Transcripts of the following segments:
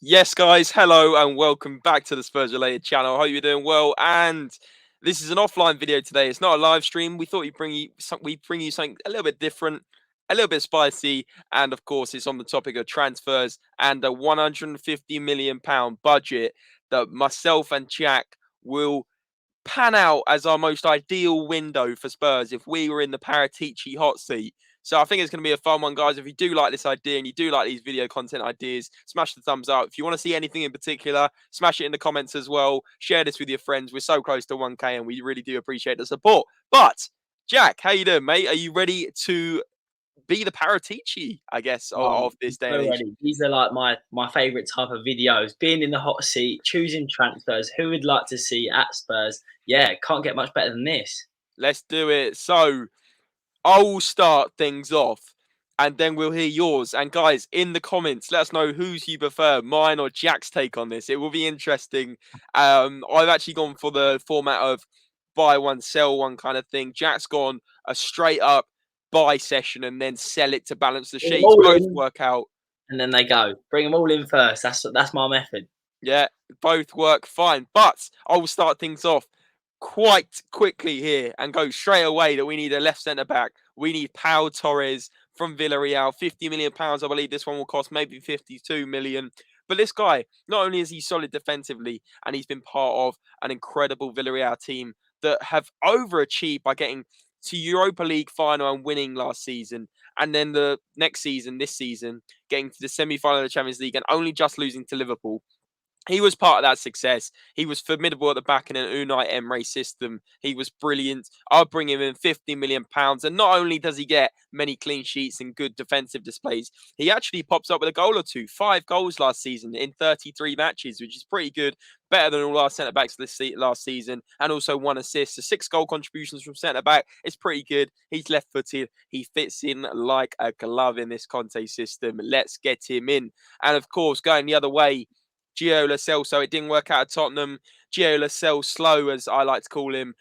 Yes, guys, hello and welcome back to the Spurs Related channel. I hope you're doing well. And this is an offline video today. It's not a live stream. We thought we'd bring you something a little bit different, a little bit spicy, and of course, it's on the topic of transfers and a £150 million budget that myself and Jack will pan out as our most ideal window for Spurs if we were in the Paratici hot seat. So I think it's going to be a fun one, guys. If you do like this idea and you do like these video content ideas, smash the thumbs up. If you want to see anything in particular, smash it in the comments as well. Share this with your friends. We're so close to 1K and we really do appreciate the support. But, Jack, how you doing, mate? Are you ready to be the Paratici, I guess, of this day So and age? ready. These are like my favourite type of videos. Being in the hot seat, choosing transfers. Who would like to see at Spurs? Yeah, can't get much better than this. Let's do it. So, I will start things off and then we'll hear yours. And guys, in the comments, let us know whose you prefer, mine or Jack's take on this. It will be interesting. I've actually gone for the format of buy one, sell one kind of thing. Jack's gone a straight up buy session and then sell it to balance the Bring them sheets. all Both in, work out. and then they go. Bring them all in first. That's my method. Yeah, both work fine. But I will start things off quite quickly here and go straight away that we need a left centre back. We need Pau Torres from Villarreal. £50 million, I believe this one will cost, maybe 52 million. But this guy, not only is he solid defensively and he's been part of an incredible Villarreal team that have overachieved by getting to Europa League final and winning last season. And then the next season, this season, getting to the semi-final of the Champions League and only just losing to Liverpool. He was part of that success. He was formidable at the back in an Unai Emery system. He was brilliant. I'll bring him in £50 million. And not only does he get many clean sheets and good defensive displays, he actually pops up with a goal or two. 5 goals last season in 33 matches, which is pretty good. Better than all our centre-backs last season. And also 1 assist. So 6 goal contributions from centre-back. It's pretty good. He's left-footed. He fits in like a glove in this Conte system. Let's get him in. And of course, going the other way, Gio Lo Celso, it didn't work out at Tottenham. Gio Lo Celso, slow as I like to call him.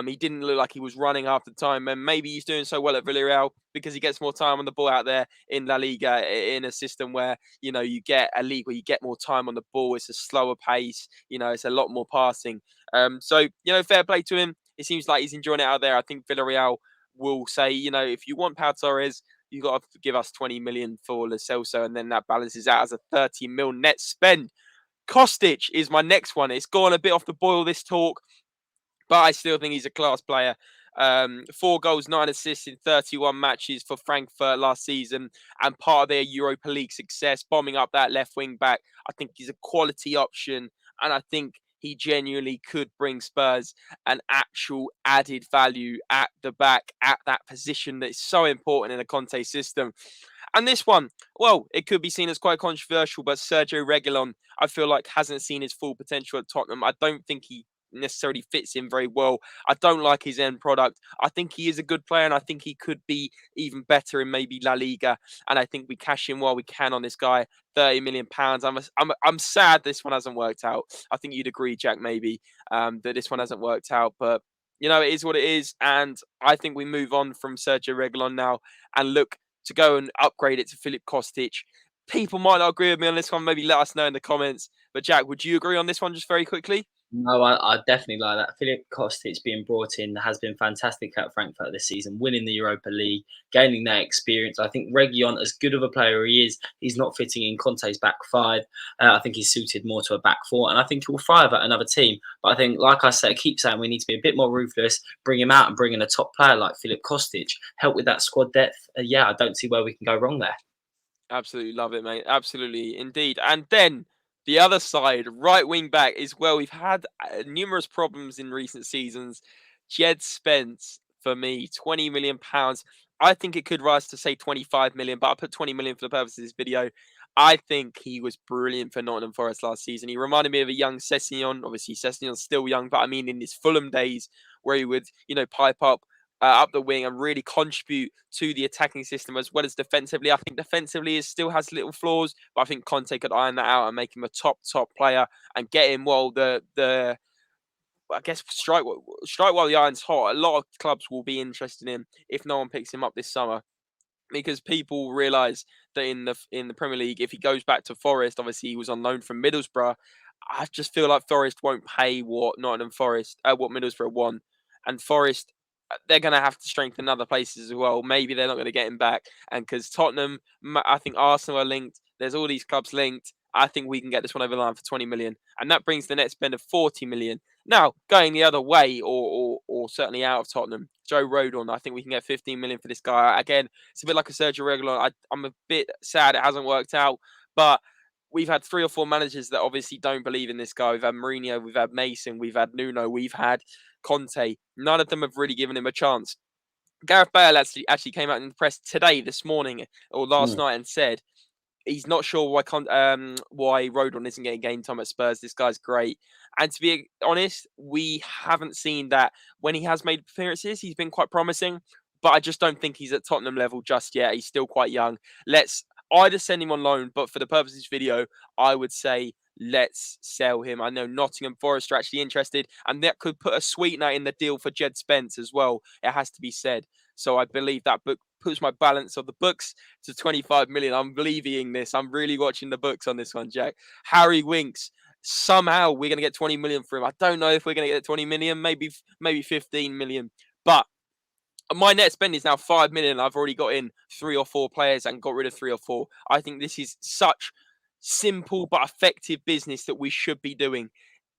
He didn't look like he was running half the time, and maybe he's doing so well at Villarreal because he gets more time on the ball out there in La Liga in a system where you get a league where you get more time on the ball. It's a slower pace. It's a lot more passing. So fair play to him. It seems like he's enjoying it out there. I think Villarreal will say, if you want Pau Torres, you got to give us 20 million for Lo Celso, and then that balances out as a 30 mil net spend. Kostic is my next one. It's gone a bit off the boil, this talk, but I still think he's a class player. 4 goals, 9 assists in 31 matches for Frankfurt last season and part of their Europa League success, bombing up that left wing back. I think he's a quality option, and I think he genuinely could bring Spurs an actual added value at the back, at that position that is so important in a Conte system. And this one, well, it could be seen as quite controversial, but Sergio Reguilon, I feel like hasn't seen his full potential at Tottenham. I don't think he necessarily fits in very well. I don't like his end product. I think he is a good player, and I think he could be even better in maybe La Liga. And I think we cash in while we can on this guy. £30 million. I'm sad this one hasn't worked out. I think you'd agree, Jack, maybe that this one hasn't worked out, but. It is what it is, and I think we move on from Sergio Reguilon now and look to go and upgrade it to Filip Kostic. People might not agree with me on this one. Maybe let us know in the comments. But Jack, would you agree on this one just very quickly? No, I definitely like that. Filip Kostic being brought in has been fantastic at Frankfurt this season, winning the Europa League, gaining that experience. I think Reguilon, as good of a player he is, he's not fitting in Conte's back 5. I think he's suited more to a back 4, and I think he'll thrive at another team. But I think, like I said, I keep saying we need to be a bit more ruthless, bring him out and bring in a top player like Filip Kostic, help with that squad depth. Yeah, I don't see where we can go wrong there. Absolutely love it, mate. Absolutely, indeed. And then the other side, right wing back, is where we've had numerous problems in recent seasons. Jed Spence, for me, £20 million. I think it could rise to say 25 million, but I put 20 million for the purpose of this video. I think he was brilliant for Nottingham Forest last season. He reminded me of a young Sessegnon. Obviously, Sessegnon's still young, but I mean in his Fulham days where he would, pipe up the wing and really contribute to the attacking system as well as defensively. I think defensively he still has little flaws, but I think Conte could iron that out and make him a top player and get him while the I guess strike while the iron's hot. A lot of clubs will be interested in if no one picks him up this summer, because people realize in the Premier League. If he goes back to Forest, obviously he was on loan from Middlesbrough. I just feel like Forest won't pay what what Middlesbrough want, and Forest, they're going to have to strengthen other places as well. Maybe they're not going to get him back, and because Tottenham, I think Arsenal are linked. There's all these clubs linked. I think we can get this one over the line for 20 million, and that brings the net spend of 40 million. Now, going the other way, or certainly out of Tottenham, Joe Rodon, I think we can get 15 million for this guy. Again, it's a bit like a Sergio Reguilon. I'm a bit sad it hasn't worked out, but we've had 3 or 4 managers that obviously don't believe in this guy. We've had Mourinho, we've had Mason, we've had Nuno, we've had Conte. None of them have really given him a chance. Gareth Bale actually came out in the press this morning, or last night, and said he's not sure why Rodon isn't getting game time at Spurs. This guy's great. And to be honest, we haven't seen that. When he has made appearances, he's been quite promising, but I just don't think he's at Tottenham level just yet. He's still quite young. Let's either send him on loan, but for the purpose of this video, I would say let's sell him. I know Nottingham Forest are actually interested, and that could put a sweetener in the deal for Jed Spence as well. It has to be said. So I believe that book puts my balance of the books to 25 million. I'm believing this. I'm really watching the books on this one, Jack. Harry Winks. Somehow we're going to get 20 million for him. I don't know if we're going to get 20 million, maybe 15 million. But my net spend is now 5 million. I've already got in 3 or 4 players and got rid of 3 or 4. I think this is such simple but effective business that we should be doing.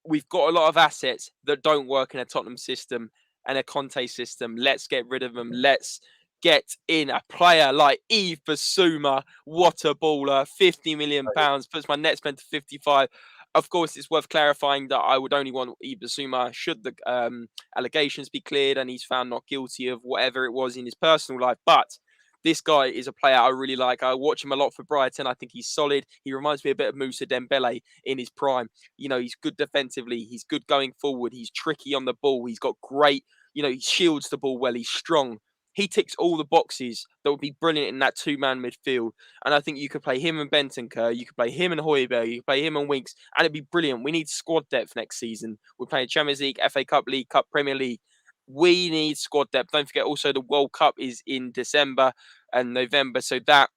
We've got a lot of assets that don't work in a Tottenham system and a Conte system. Let's get rid of them. Let's get in a player like Yves Bissouma. What a baller. £50 million puts my net spend to 55. Of course, it's worth clarifying that I would only want Yves Bissouma should the allegations be cleared and he's found not guilty of whatever it was in his personal life. But this guy is a player I really like. I watch him a lot for Brighton. I think he's solid. He reminds me a bit of Moussa Dembele in his prime. You know, he's good defensively. He's good going forward. He's tricky on the ball. He's got great, he shields the ball well. He's strong. He ticks all the boxes that would be brilliant in that 2-man midfield. And I think you could play him and Bentancur. You could play him and Højbjerg. You could play him and Winks. And it'd be brilliant. We need squad depth next season. We're playing Champions League, FA Cup, League Cup, Premier League. We need squad depth. Don't forget also the World Cup is in December and November. So that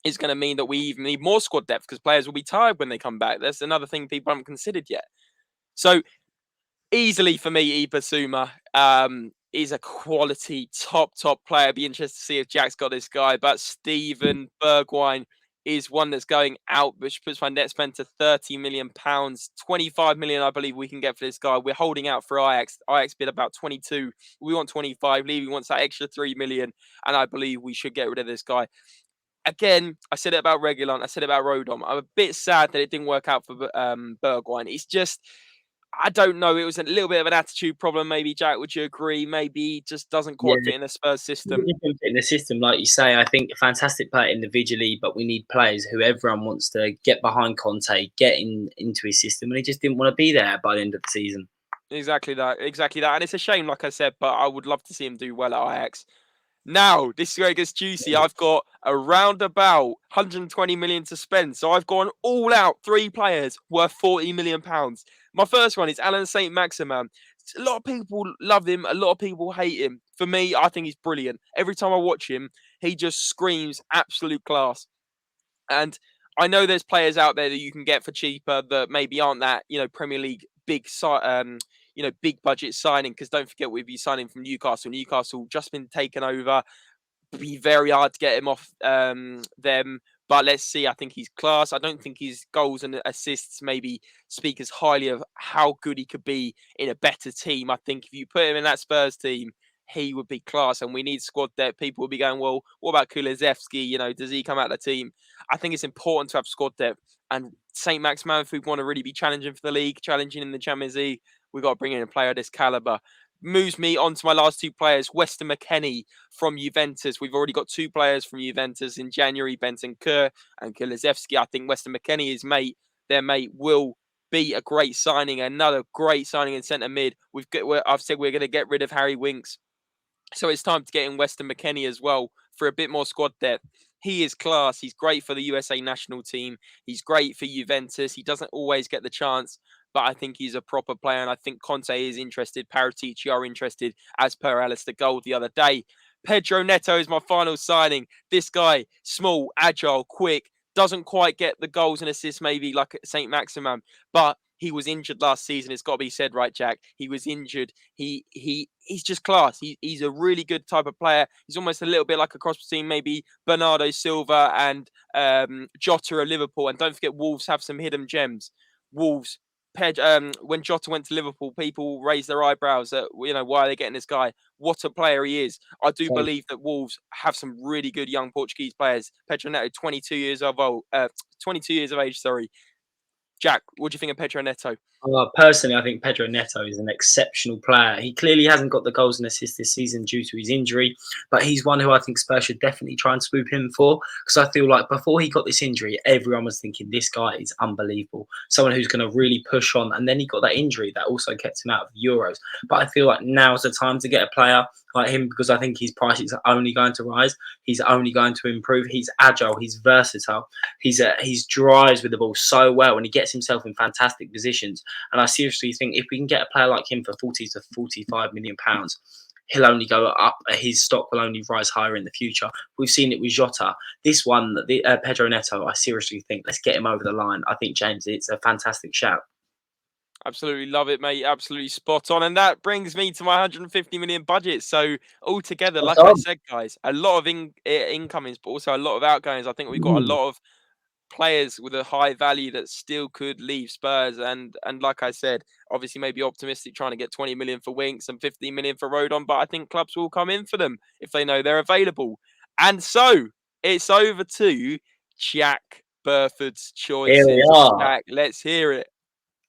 is going to mean that we even need more squad depth because players will be tired when they come back. That's another thing people haven't considered yet. So easily for me, Yves Bissouma is a quality top player. I'd be interested to see if Jack's got this guy. But Steven Bergwijn is one that's going out, which puts my net spend to £30 million. 25 million, I believe we can get for this guy. We're holding out for Ajax. Ajax bid about 22. We want 25. Levy wants that extra 3 million. And I believe we should get rid of this guy. Again, I said it about Reguilon. I said it about Rodon. I'm a bit sad that it didn't work out for Bergwijn. It's just, I don't know. It was a little bit of an attitude problem. Maybe, Jack, would you agree? Maybe he just doesn't quite fit in the Spurs system. In the system, like you say, I think a fantastic player individually, but we need players who everyone wants to get behind Conte, get into his system, and he just didn't want to be there by the end of the season. Exactly that. And it's a shame, like I said, but I would love to see him do well at Ajax. Now, this is where it gets juicy. I've got around about 120 million to spend. So I've gone all out 3 players worth 40 million pounds. My first one is Alan Saint-Maximin. A lot of people love him. A lot of people hate him. For me, I think he's brilliant. Every time I watch him, he just screams absolute class. And I know there's players out there that you can get for cheaper that maybe aren't that, Premier League big big budget signing, because don't forget we'd be signing from Newcastle. Newcastle just been taken over. Be very hard to get him off them. But let's see. I think he's class. I don't think his goals and assists maybe speak as highly of how good he could be in a better team. I think if you put him in that Spurs team, he would be class. And we need squad depth. People will be going, well, what about Kulusevski? Does he come out of the team? I think it's important to have squad depth. And Saint-Maximin, if we want to really be challenging for the league, challenging in the Champions League, we've got to bring in a player of this caliber. Moves me on to my last 2 players, Weston McKennie from Juventus. We've already got 2 players from Juventus in January, Bentancur and Kulusevski. I think Weston McKennie, their mate, will be a great signing. Another great signing in centre mid. I've said we're going to get rid of Harry Winks. So it's time to get in Weston McKennie as well for a bit more squad depth. He is class. He's great for the USA national team. He's great for Juventus. He doesn't always get the chance, but I think he's a proper player, and I think Conte is interested. Paratici are interested, as per Alistair Gold the other day. Pedro Neto is my final signing. This guy, small, agile, quick, doesn't quite get the goals and assists maybe like Saint Maximin, but he was injured last season. It's got to be said, right, Jack? He was injured. He's just class. He's a really good type of player. He's almost a little bit like a cross between maybe Bernardo Silva and Jota of Liverpool. And don't forget, Wolves have some hidden gems. Wolves. When Jota went to Liverpool, people raised their eyebrows at, why are they getting this guy? What a player he is. I do believe that Wolves have some really good young Portuguese players. Pedro Neto, 22 years of age, sorry. Jack, what do you think of Pedro Neto? Personally, I think Pedro Neto is an exceptional player. He clearly hasn't got the goals and assists this season due to his injury, but he's one who I think Spurs should definitely try and swoop him for, because I feel like before he got this injury, everyone was thinking this guy is unbelievable, someone who's going to really push on, and then he got that injury that also kept him out of Euros. But I feel like now's the time to get a player like him, because I think his price is only going to rise. He's only going to improve. He's agile. He's versatile. He's drives with the ball so well, and he gets himself in fantastic positions. And I seriously think if we can get a player like him for 40 to 45 million pounds, he'll only go up. His stock will only rise higher in the future. We've seen it with Jota. This one, Pedro Neto, I seriously think let's get him over the line. I think, James, it's a fantastic shout. Absolutely love it, mate. Absolutely spot on. And that brings me to my 150 million budget. So altogether, like I said, guys, a lot of incomings, but also a lot of outgoings. I think we've got a lot of players with a high value that still could leave Spurs. And like I said, obviously maybe optimistic trying to get 20 million for Winks and 15 million for Rodon, but I think clubs will come in for them if they know they're available. And so it's over to Jack Burford's choices. Here we are. Jack, let's hear it.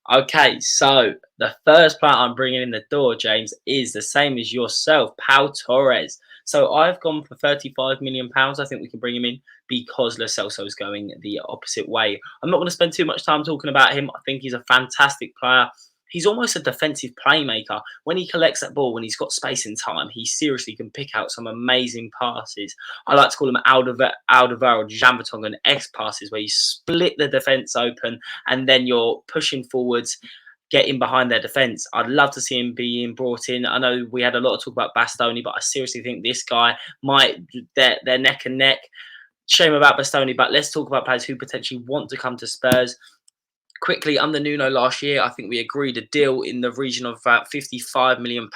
Okay, so the first player I'm bringing in the door, James, is the same as yourself, Pau Torres. So I've gone for £35 million. I think we can bring him in because Lo Celso is going the opposite way. I'm not going to spend too much time talking about him. I think he's a fantastic player. He's almost a defensive playmaker. When he collects that ball, when he's got space and time, he seriously can pick out some amazing passes. I like to call them Alderweireld or Jambatonga X passes, where you split the defence open and then you're pushing forwards, getting behind their defence. I'd love to see him being brought in. I know we had a lot of talk about Bastoni, but I seriously think this guy they're neck and neck. Shame about Bastoni, but let's talk about players who potentially want to come to Spurs. Quickly, under Nuno last year, I think we agreed a deal in the region of about £55 million.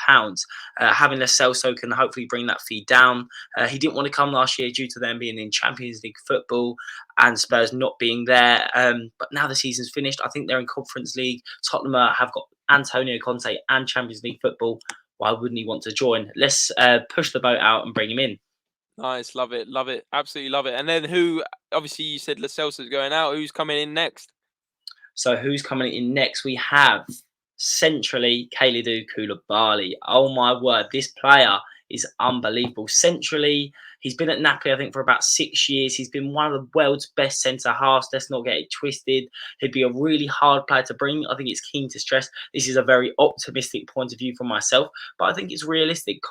Having Lo Celso can hopefully bring that fee down. He didn't want to come last year due to them being in Champions League football and Spurs not being there. But now the season's finished. I think they're in Conference League. Tottenham have got Antonio Conte and Champions League football. Why wouldn't he want to join? Let's push the boat out and bring him in. Nice, love it, absolutely love it. And then who? Obviously, you said Lo Celso's going out. Who's coming in next? So who's coming in next? We have centrally Kalidou Koulibaly. Oh my word, this player is unbelievable. Centrally, he's been at Napoli, I think, for about 6 years. He's been one of the world's best centre halves. Let's not get it twisted. He'd be a really hard player to bring. I think it's keen to stress. This is a very optimistic point of view from myself, but I think it's realistic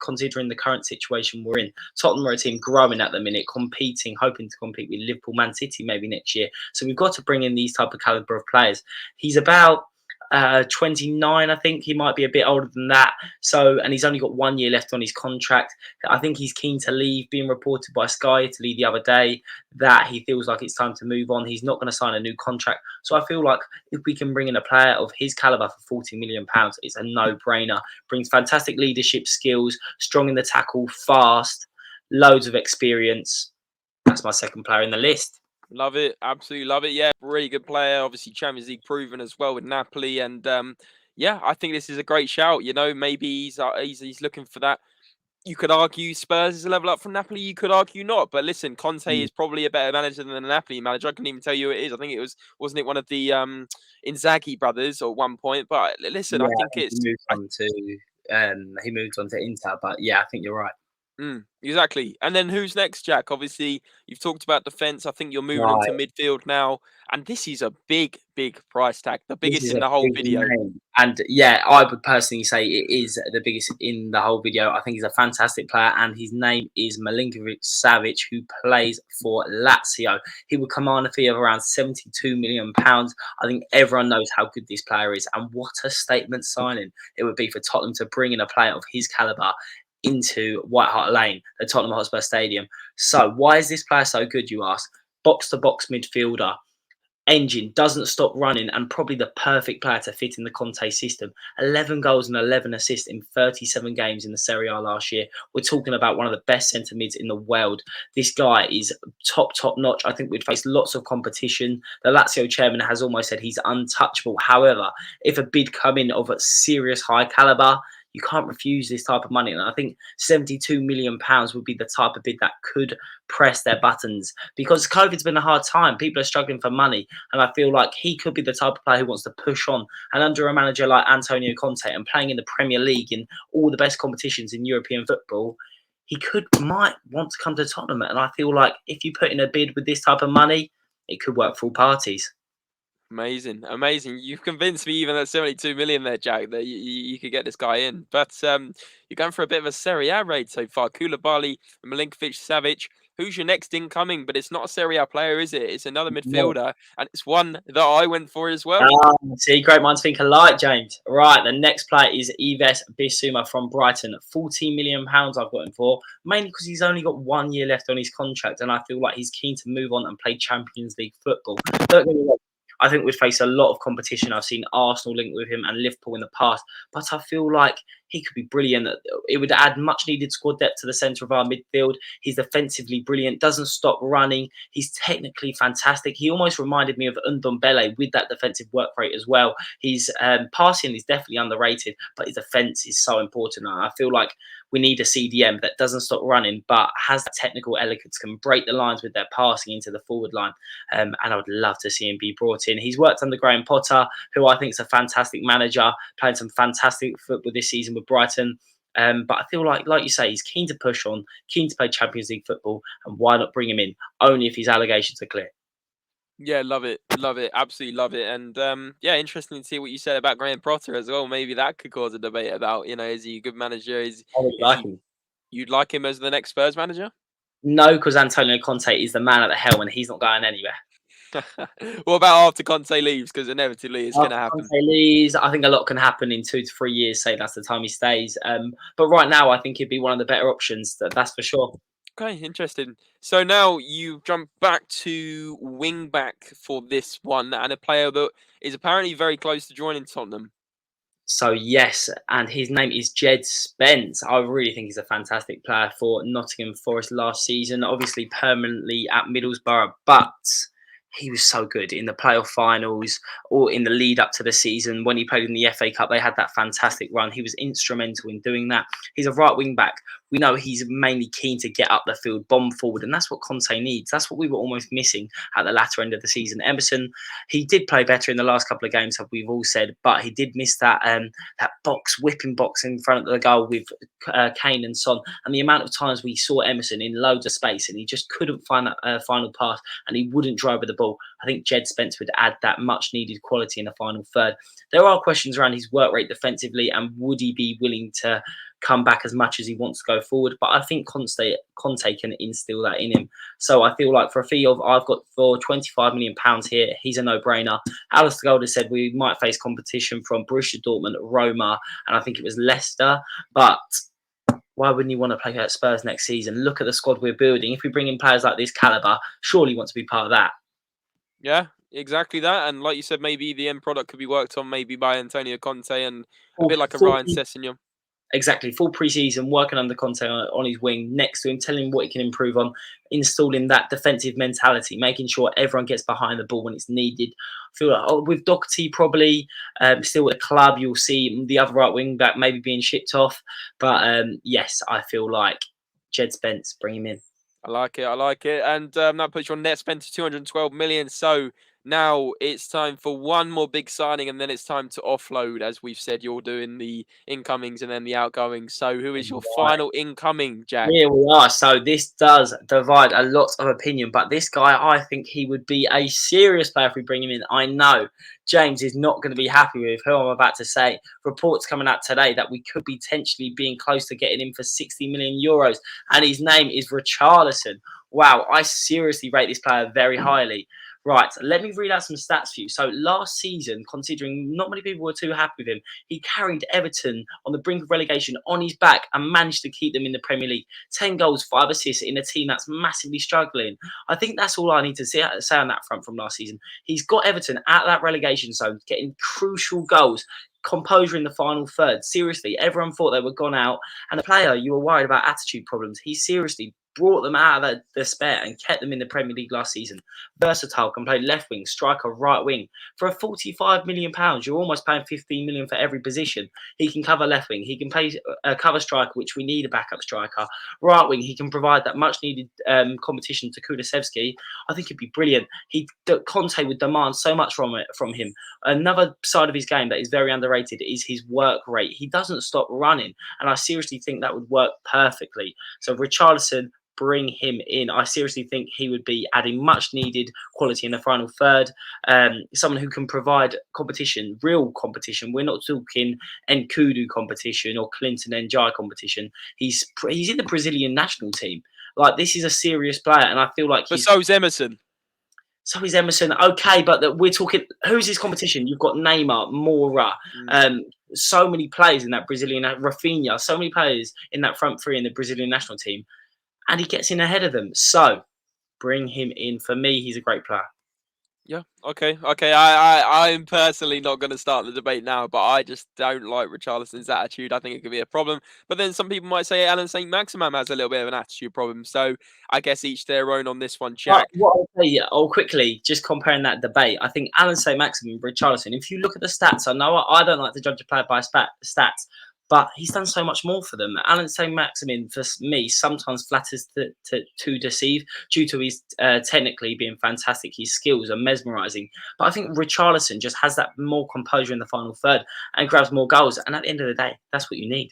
considering the current situation we're in. Tottenham are a team growing at the minute, competing, hoping to compete with Liverpool, Man City maybe next year. So we've got to bring in these type of calibre of players. He's about 29, I think. He might be a bit older than that. So, and he's only got 1 year left on his contract. I think he's keen to leave. Being reported by Sky Italy the other day that he feels like it's time to move on. He's not going to sign a new contract. So I feel like if we can bring in a player of his caliber for £40 million, it's a no-brainer. Brings fantastic leadership skills, strong in the tackle, fast, loads of experience. That's my second player in the list. Love it, absolutely love it. Yeah, really good player. Obviously, Champions League proven as well with Napoli, and yeah, I think this is a great shout. Maybe he's looking for that. You could argue Spurs is a level up from Napoli. You could argue not, but listen, Conte is probably a better manager than the Napoli manager. I couldn't even tell you who it is. I think wasn't it one of the Inzaghi brothers at one point? But listen, Yeah, I think it's he moved on to Inter, but yeah, I think you're right. Exactly. And then who's next, Jack? Obviously, you've talked about defence. I think you're moving Right. into midfield now. And this is a big, big price tag. The This biggest is in a the whole big video. name. And yeah, I would personally say it is the biggest in the whole video. I think he's a fantastic player, and his name is Milinkovic-Savic, who plays for Lazio. He would command a fee of around £72 million. I think everyone knows how good this player is, and what a statement signing it would be for Tottenham to bring in a player of his caliber. into White Hart Lane, the Tottenham Hotspur Stadium. So why is this player so good, you ask? Box-to-box midfielder. Engine, doesn't stop running, and probably the perfect player to fit in the Conte system. 11 goals and 11 assists in 37 games in the Serie A last year. We're talking about one of the best centre mids in the world. This guy is top notch. I think we'd face lots of competition. The Lazio chairman has almost said he's untouchable. However, if a bid come in of a serious high calibre, you can't refuse this type of money. And I think £72 million would be the type of bid that could press their buttons, because COVID's been a hard time. People are struggling for money. And I feel like he could be the type of player who wants to push on. And under a manager like Antonio Conte and playing in the Premier League in all the best competitions in European football, he might want to come to Tottenham. And I feel like if you put in a bid with this type of money, it could work for all parties. Amazing, amazing. You've convinced me even at 72 million there, Jack, that you could get this guy in. But you're going for a bit of a Serie A raid so far. Koulibaly, Milinkovic, Savic. Who's your next incoming? But it's not a Serie A player, is it? It's another midfielder, and it's one that I went for as well. See, great minds think alike, James. Right, the next player is Yves Bissouma from Brighton. £14 million I've got him for, mainly because he's only got 1 year left on his contract, and I feel like he's keen to move on and play Champions League football. Don't get me wrong, I think we'd face a lot of competition. I've seen Arsenal linked with him and Liverpool in the past, but I feel like he could be brilliant. It would add much needed squad depth to the centre of our midfield. He's defensively brilliant, doesn't stop running. He's technically fantastic. He almost reminded me of Ndombele with that defensive work rate as well. His passing is definitely underrated, but his defence is so important. And I feel like we need a CDM that doesn't stop running, but has the technical elegance, can break the lines with their passing into the forward line. And I would love to see him be brought in. He's worked under Graham Potter, who I think is a fantastic manager, playing some fantastic football this season with Brighton. But I feel like you say, he's keen to push on, keen to play Champions League football, and why not bring him in? Only if his allegations are clear. Yeah, love it, absolutely love it. And yeah, interesting to see what you said about Graham Potter as well. Maybe that could cause a debate about, is he a good manager? I really Is like he? him. You'd like him as the next Spurs manager? No, because Antonio Conte is the man at the helm and he's not going anywhere. What about after Conte leaves? Because inevitably it's going to After happen. Conte leaves, I think a lot can happen in 2 to 3 years. Say that's the time he stays. But right now, I think he'd be one of the better options. That's for sure. Okay, interesting. So now you jump back to wing back for this one, and a player that is apparently very close to joining Tottenham. So yes, and his name is Jed Spence. I really think he's a fantastic player for Nottingham Forest last season. Obviously permanently at Middlesbrough, but he was so good in the playoff finals or in the lead up to the season when he played in the FA Cup. They had that fantastic run. He was instrumental in doing that. He's a right wing back. We know he's mainly keen to get up the field, bomb forward, and that's what Conte needs. That's what we were almost missing at the latter end of the season. Emerson, he did play better in the last couple of games, as we've all said, but he did miss that whipping box in front of the goal with Kane and Son. And the amount of times we saw Emerson in loads of space and he just couldn't find that final pass and he wouldn't drive with the ball. I think Jed Spence would add that much needed quality in the final third. There are questions around his work rate defensively and would he be willing to come back as much as he wants to go forward, but I think Conte can instill that in him. So I feel like for a fee of I've got for £25 million here, he's a no-brainer. Alistair Gold has said we might face competition from Borussia Dortmund, Roma, and I think it was Leicester, but why wouldn't you want to play at Spurs next season? Look at the squad we're building. If we bring in players like this caliber, surely you want to be part of that. Yeah, exactly that. And like you said, maybe the end product could be worked on maybe by Antonio Conte and a bit like a Ryan Sessegnon. Exactly, full pre-season, working under Conte on his wing, next to him, telling him what he can improve on, installing that defensive mentality, making sure everyone gets behind the ball when it's needed. I feel like with Doherty probably still at the club, you'll see the other right wing back maybe being shipped off. But yes, I feel like Jed Spence, bring him in. I like it. And that puts your net spend to 212 million. So now it's time for one more big signing, and then it's time to offload. As we've said, you're doing the incomings and then the outgoings. So who is your final incoming, Jack? Here we are. So this does divide a lot of opinion, but this guy, I think he would be a serious player if we bring him in. I know James is not going to be happy with who I'm about to say. Reports coming out today that we could be potentially being close to getting him for 60 million euros, and his name is Richarlison. Wow, I seriously rate this player very highly. Right, let me read out some stats for you. So last season, considering not many people were too happy with him, he carried Everton on the brink of relegation on his back and managed to keep them in the Premier League. 10 goals, 5 assists in a team that's massively struggling. I think that's all I need to say on that front from last season. He's got Everton at that relegation zone, getting crucial goals, composure in the final third. Seriously, everyone thought they were gone out. And the player, you were worried about attitude problems. He seriously brought them out of that despair and kept them in the Premier League last season. Versatile, can play left wing, striker, right wing. For a £45 million, you're almost paying 15 million for every position. He can cover left wing. He can play a cover striker, which we need a backup striker. Right wing, he can provide that much needed competition to Kulusevski. I think it'd be brilliant. Conte would demand so much from him. Another side of his game that is very underrated is his work rate. He doesn't stop running, and I seriously think that would work perfectly. So Richarlison, bring him in. I seriously think he would be adding much needed quality in the final third. Someone who can provide competition, real competition. We're not talking Nkudu competition or Clinton Njai competition. He's in the Brazilian national team. Like, this is a serious player, and I feel like But so's Emerson. So is Emerson. Okay, but we're talking, who's his competition? You've got Neymar, Moura, so many players in that Brazilian, Rafinha, so many players in that front three in the Brazilian national team, and he gets in ahead of them. So bring him in. For me, he's a great player. Yeah. Okay. I'm personally not going to start the debate now, but I just don't like Richarlison's attitude. I think it could be a problem. But then some people might say Alan St. Maximin has a little bit of an attitude problem. So I guess each their own on this one, But Jack. what I'll say, quickly, just comparing that debate, I think Alan St. Maximin, Richarlison, if you look at the stats, I know I don't like to judge a player by stats, but he's done so much more for them. Alan St. Maximin, for me, sometimes flatters to deceive due to his technically being fantastic. His skills are mesmerising. But I think Richarlison just has that more composure in the final third and grabs more goals. And at the end of the day, that's what you need.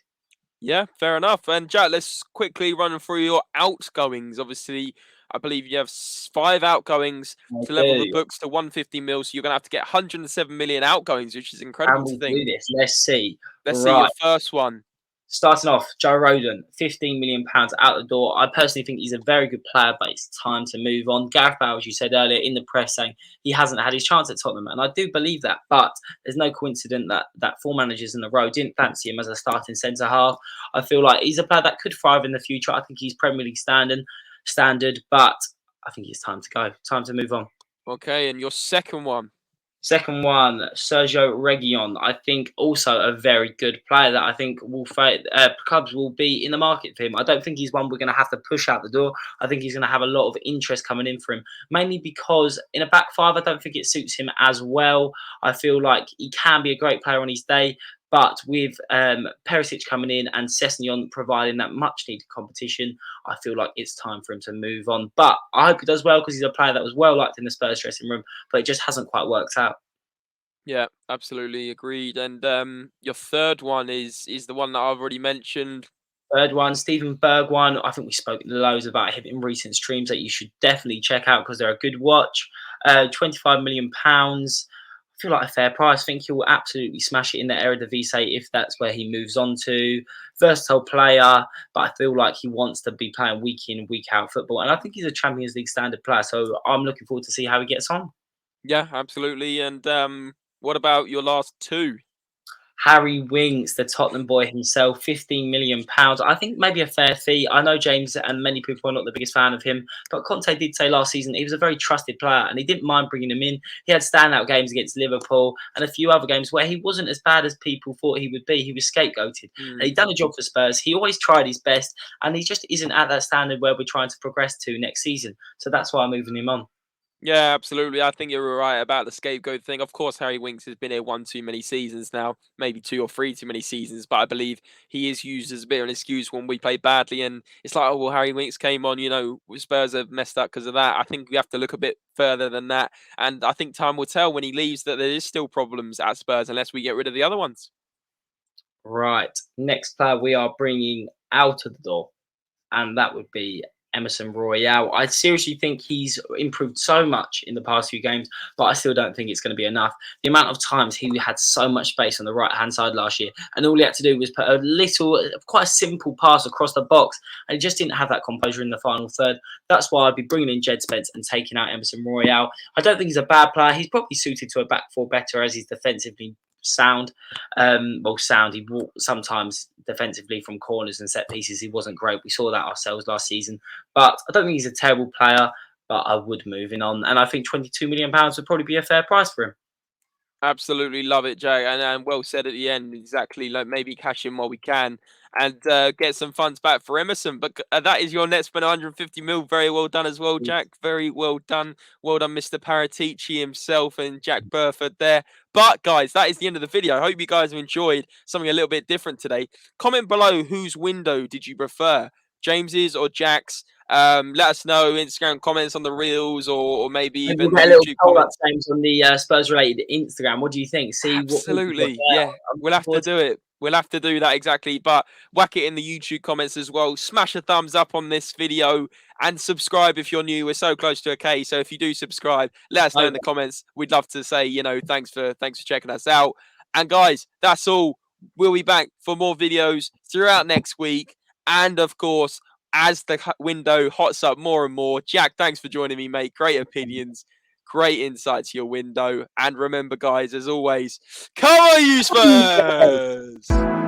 Yeah, fair enough. And Jack, let's quickly run through your outgoings. Obviously, I believe you have 5 outgoings to level the Okay. books to 150 mil. So you're going to have to get 107 million outgoings, which is incredible Can to we think. do this? Let's see. Let's see your Right. first one. Starting off, Joe Rodon, £15 million out the door. I personally think he's a very good player, but it's time to move on. Gareth Bale, as you said earlier, in the press saying he hasn't had his chance at Tottenham, and I do believe that. But there's no coincidence that 4 managers in a row didn't fancy him as a starting centre half. I feel like he's a player that could thrive in the future. I think he's Premier League standard, but I think it's time to go. Time to move on. Okay, and your second one. Second one, Sergio Reguilon. I think also a very good player that I think clubs will be in the market for him. I don't think he's one we're going to have to push out the door. I think he's going to have a lot of interest coming in for him, mainly because in a back five, I don't think it suits him as well. I feel like he can be a great player on his day, but with Perisic coming in and Sessegnon providing that much-needed competition, I feel like it's time for him to move on. But I hope he does well because he's a player that was well-liked in the Spurs dressing room, but it just hasn't quite worked out. Yeah, absolutely agreed. And your third one is the one that I've already mentioned. Third one, Steven Bergwijn. I think we spoke loads about him in recent streams that you should definitely check out because they're a good watch. £25 million. I feel like a fair price. I think he will absolutely smash it in the Eredivisie if that's where he moves on to. Versatile player, but I feel like he wants to be playing week in, week out football. And I think he's a Champions League standard player. So I'm looking forward to see how he gets on. Yeah, absolutely. And what about your last 2? Harry Winks, the Tottenham boy himself, £15 million. I think maybe a fair fee. I know James and many people are not the biggest fan of him, but Conte did say last season he was a very trusted player and he didn't mind bringing him in. He had standout games against Liverpool and a few other games where he wasn't as bad as people thought he would be. He was scapegoated. And he'd done a job for Spurs. He always tried his best and he just isn't at that standard where we're trying to progress to next season. So that's why I'm moving him on. Yeah, absolutely. I think you're right about the scapegoat thing. Of course, Harry Winks has been here 1 too many seasons now, maybe 2 or 3 too many seasons, but I believe he is used as a bit of an excuse when we play badly. And it's like, oh, well, Harry Winks came on, Spurs have messed up because of that. I think we have to look a bit further than that. And I think time will tell when he leaves that there is still problems at Spurs unless we get rid of the other ones. Right. Next player we are bringing out of the door, and that would be Emerson Royale. I seriously think he's improved so much in the past few games, but I still don't think it's going to be enough. The amount of times he had so much space on the right-hand side last year, and all he had to do was put a little, quite a simple pass across the box, and he just didn't have that composure in the final third. That's why I'd be bringing in Jed Spence and taking out Emerson Royale. I don't think he's a bad player. He's probably suited to a back four better as he's defensively sound. Sound. He walked sometimes defensively from corners and set pieces. He wasn't great. We saw that ourselves last season. But I don't think he's a terrible player, but I would move him on. And I think £22 million would probably be a fair price for him. Absolutely love it, Jay, and well said at the end. Exactly, like maybe cash in while we can and get some funds back for Emerson. But that is your net spend, 150 mil. Very well done as well, Jack. Very well done. Well done, Mr. Paratici himself and Jack Burford there. But guys, that is the end of the video. I hope you guys have enjoyed something a little bit different today. Comment below whose window did you prefer, James's or Jack's? Let us know. Instagram comments on the reels, or maybe even We'll get a little YouTube poll up, comments. James, on the Spurs related Instagram. What do you think? See Absolutely, yeah. We'll have to do it. We'll have to do that exactly. But whack it in the YouTube comments as well. Smash a thumbs up on this video and subscribe if you're new. We're so close to a K. So if you do subscribe, let us know in the comments. We'd love to say, thanks for checking us out. And guys, that's all. We'll be back for more videos throughout next week. And of course, as the window hots up more and more. Jack, thanks for joining me, mate. Great opinions. Great insight to your window. And remember, guys, as always, come on, you Spurs!